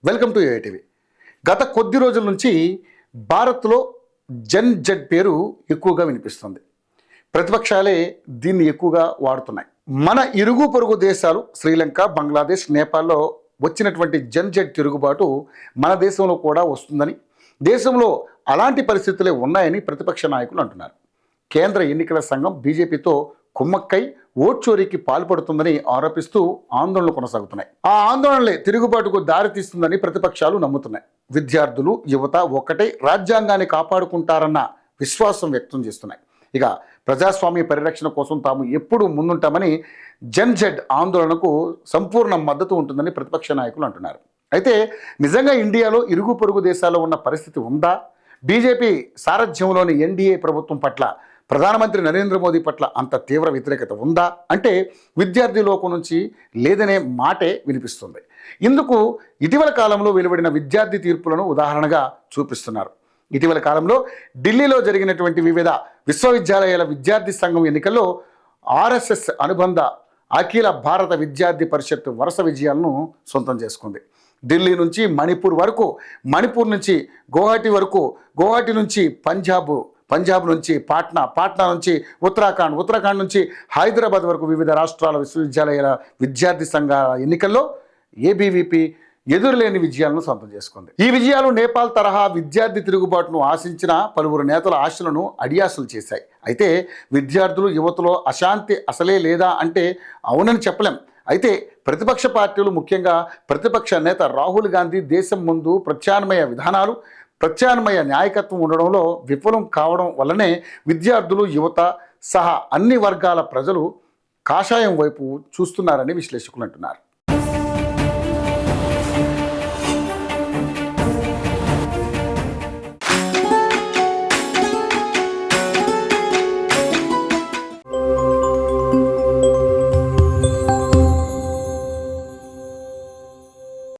Welcome to ఏఐటీవీ. గత కొద్ది రోజుల నుంచి భారత్లో జన్ జడ్ పేరు ఎక్కువగా వినిపిస్తుంది. ప్రతిపక్షాలే దీన్ని ఎక్కువగా వాడుతున్నాయి. మన ఇరుగు పొరుగు దేశాలు శ్రీలంక, బంగ్లాదేశ్, నేపాల్లో వచ్చినటువంటి జన్ జడ్ తిరుగుబాటు మన దేశంలో కూడా వస్తుందని, దేశంలో అలాంటి పరిస్థితులే ఉన్నాయని ప్రతిపక్ష నాయకులు అంటున్నారు. కేంద్ర ఎన్నికల సంఘం బీజేపీతో కుమ్మక్కై ఓట్ చోరీకి పాల్పడుతుందని ఆరోపిస్తూ ఆందోళనలు కొనసాగుతున్నాయి. ఆ ఆందోళనలే తిరుగుబాటుకు దారితీస్తుందని ప్రతిపక్షాలు నమ్ముతున్నాయి. విద్యార్థులు, యువత ఒక్కటే రాజ్యాంగాన్ని కాపాడుకుంటారన్న విశ్వాసం వ్యక్తం చేస్తున్నాయి. ఇక ప్రజాస్వామ్య పరిరక్షణ కోసం తాము ఎప్పుడూ ముందుంటామని జన్ జడ్ ఆందోళనకు సంపూర్ణ మద్దతు ఉంటుందని ప్రతిపక్ష నాయకులు అంటున్నారు. అయితే నిజంగా ఇండియాలో ఇరుగు పొరుగు దేశాల్లో ఉన్న పరిస్థితి ఉందా? బీజేపీ సారథ్యంలోని ఎన్డీఏ ప్రభుత్వం పట్ల, ప్రధానమంత్రి నరేంద్ర మోదీ పట్ల అంత తీవ్ర వ్యతిరేకత ఉందా అంటే విద్యార్థి లోకం నుంచి లేదనే మాటే వినిపిస్తుంది. ఇందుకు ఇటీవల కాలంలో వెలువడిన విద్యార్థి తీర్పులను ఉదాహరణగా చూపిస్తున్నారు. ఇటీవల కాలంలో ఢిల్లీలో జరిగినటువంటి వివిధ విశ్వవిద్యాలయాల విద్యార్థి సంఘం ఎన్నికల్లో ఆర్ఎస్ఎస్ అనుబంధ అఖిల భారత విద్యార్థి పరిషత్ వరుస విజయాలను సొంతం చేసుకుంది. ఢిల్లీ నుంచి మణిపూర్ వరకు, మణిపూర్ నుంచి గౌహటి వరకు, గౌహటి నుంచి పంజాబ్ నుంచి పాట్నా నుంచి ఉత్తరాఖండ్ నుంచి హైదరాబాద్ వరకు వివిధ రాష్ట్రాల విశ్వవిద్యాలయాల విద్యార్థి సంఘాల ఎన్నికల్లో ఏబీవీపీ ఎదురులేని విజయాలను సొంతం చేసుకుంది. ఈ విజయాలు నేపాల్ తరహా విద్యార్థి తిరుగుబాటును ఆశించిన పలువురు నేతల ఆశలను అడియాసలు చేశాయి. అయితే విద్యార్థులు, యువతలో అశాంతి అసలే లేదా అంటే అవునని చెప్పలేం. అయితే ప్రతిపక్ష పార్టీలు, ముఖ్యంగా ప్రతిపక్ష నేత రాహుల్ గాంధీ దేశం ముందు ప్రత్యామ్నాయ విధానాలు, ప్రత్యామ్నాయ నాయకత్వం ఉండడంలో విఫలం కావడం వల్లనే విద్యార్థులు, యువత సహా అన్ని వర్గాల ప్రజలు కాషాయం వైపు చూస్తున్నారని విశ్లేషకులు అంటున్నారు.